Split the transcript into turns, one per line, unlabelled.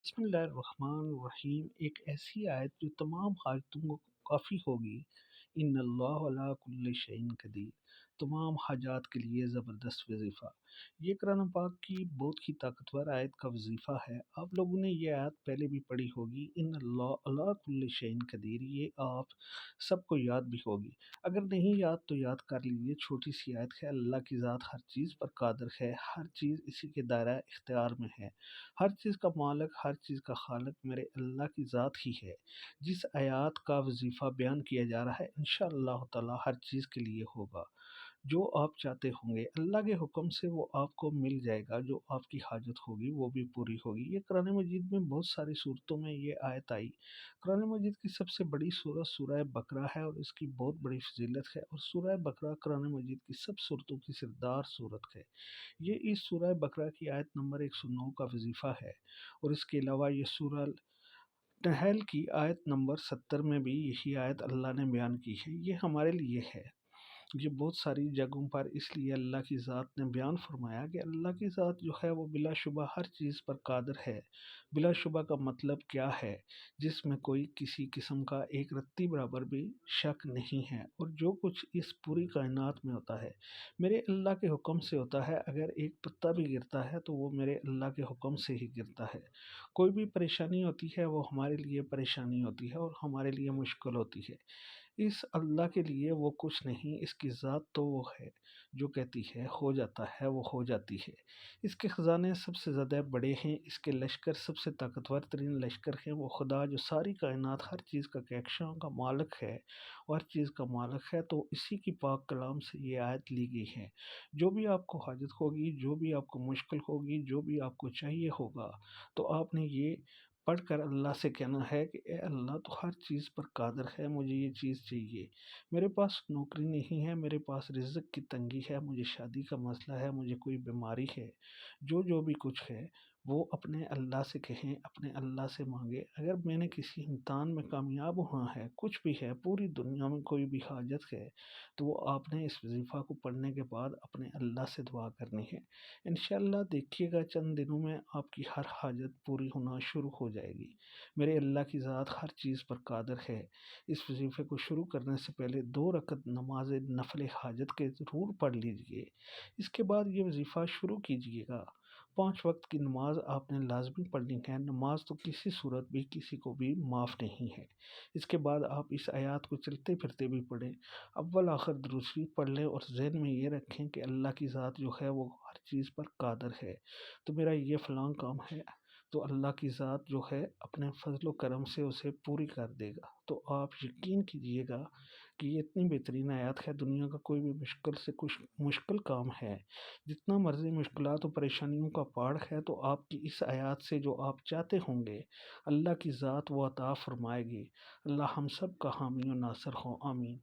بسم اللہ الرحمن الرحیم۔ ایک ایسی آیت جو تمام حاجتوں کو کافی ہوگی۔ ان اللہ علی کل شیء قدیر، تمام حاجات کے لیے زبردست وظیفہ۔ یہ قرآن پاک کی بہت ہی طاقتور آیت کا وظیفہ ہے۔ آپ لوگوں نے یہ آیت پہلے بھی پڑھی ہوگی، ان اللہ علی کل شیء قدیر، یہ آپ سب کو یاد بھی ہوگی۔ اگر نہیں یاد تو یاد کر لیجیے، چھوٹی سی آیت ہے۔ اللہ کی ذات ہر چیز پر قادر ہے، ہر چیز اسی کے دائرہ اختیار میں ہے۔ ہر چیز کا مالک، ہر چیز کا خالق میرے اللہ کی ذات ہی ہے۔ جس آیات کا وظیفہ بیان کیا جا رہا ہے، انشاءاللہ تعالی ہر چیز کے لیے ہوگا۔ جو آپ چاہتے ہوں گے اللہ کے حکم سے وہ آپ کو مل جائے گا، جو آپ کی حاجت ہوگی وہ بھی پوری ہوگی۔ یہ قرآن مجید میں بہت ساری صورتوں میں یہ آیت آئی۔ قرآن مجید کی سب سے بڑی سورت سورہ بقرہ ہے اور اس کی بہت بڑی فضیلت ہے، اور سورہ بقرہ قرآن مجید کی سب صورتوں کی سردار صورت ہے۔ یہ اس سورہ بقرہ کی آیت نمبر 109 کا وظیفہ ہے، اور اس کے علاوہ یہ سورہ نحل کی آیت نمبر 70 میں بھی یہی آیت اللہ نے بیان کی ہے۔ یہ ہمارے لیے ہے۔ یہ بہت ساری جگہوں پر اس لیے اللہ کی ذات نے بیان فرمایا کہ اللہ کی ذات جو ہے وہ بلا شبہ ہر چیز پر قادر ہے۔ بلا شبہ کا مطلب کیا ہے؟ جس میں کوئی کسی قسم کا ایک رتی برابر بھی شک نہیں ہے، اور جو کچھ اس پوری کائنات میں ہوتا ہے میرے اللہ کے حکم سے ہوتا ہے۔ اگر ایک پتا بھی گرتا ہے تو وہ میرے اللہ کے حکم سے ہی گرتا ہے۔ کوئی بھی پریشانی ہوتی ہے وہ ہمارے لیے پریشانی ہوتی ہے اور ہمارے لیے مشکل ہوتی ہے۔ اس اللہ کے لیے وہ کچھ نہیں، اس کی ذات تو وہ ہے جو کہتی ہے ہو جاتا ہے، وہ ہو جاتی ہے۔ اس کے خزانے سب سے زیادہ بڑے ہیں، اس کے لشکر سب سے طاقتور ترین لشکر ہیں۔ وہ خدا جو ساری کائنات ہر چیز کا کہکشاں کا مالک ہے، اور ہر چیز کا مالک ہے، تو اسی کی پاک کلام سے یہ آیت لی گئی ہے۔ جو بھی آپ کو حاجت ہوگی، جو بھی آپ کو مشکل ہوگی، جو بھی آپ کو چاہیے ہوگا، تو آپ نے یہ پڑھ کر اللہ سے کہنا ہے کہ اے اللہ تو ہر چیز پر قادر ہے، مجھے یہ چیز چاہیے۔ میرے پاس نوکری نہیں ہے، میرے پاس رزق کی تنگی ہے، مجھے شادی کا مسئلہ ہے، مجھے کوئی بیماری ہے۔ جو بھی کچھ ہے وہ اپنے اللہ سے کہیں، اپنے اللہ سے مانگے۔ اگر میں نے کسی امتحان میں کامیاب ہونا ہے، کچھ بھی ہے، پوری دنیا میں کوئی بھی حاجت ہے، تو وہ آپ نے اس وظیفہ کو پڑھنے کے بعد اپنے اللہ سے دعا کرنی ہے۔ انشاءاللہ دیکھیے گا چند دنوں میں آپ کی ہر حاجت پوری ہونا شروع ہو جائے گی۔ میرے اللہ کی ذات ہر چیز پر قادر ہے۔ اس وظیفے کو شروع کرنے سے پہلے 2 رکعت نماز نفل حاجت کے ضرور پڑھ لیجئے۔ اس کے بعد یہ وظیفہ شروع کیجئے گا۔ 5 وقت کی نماز آپ نے لازمی پڑھنی ہے۔ نماز تو کسی صورت بھی کسی کو بھی معاف نہیں ہے۔ اس کے بعد آپ اس آیات کو چلتے پھرتے بھی پڑھیں، اول آخر درود شریف پڑھ لیں، اور ذہن میں یہ رکھیں کہ اللہ کی ذات جو ہے وہ ہر چیز پر قادر ہے۔ تو میرا یہ فلاں کام ہے، تو اللہ کی ذات جو ہے اپنے فضل و کرم سے اسے پوری کر دے گا۔ تو آپ یقین کیجئے گا کہ یہ اتنی بہترین آیات ہے، دنیا کا کوئی بھی مشکل سے کچھ مشکل کام ہے، جتنا مرضی مشکلات و پریشانیوں کا پہاڑ ہے، تو آپ کی اس آیات سے جو آپ چاہتے ہوں گے اللہ کی ذات وہ عطا فرمائے گی۔ اللہ ہم سب کا حامی و ناصر ہو، آمین۔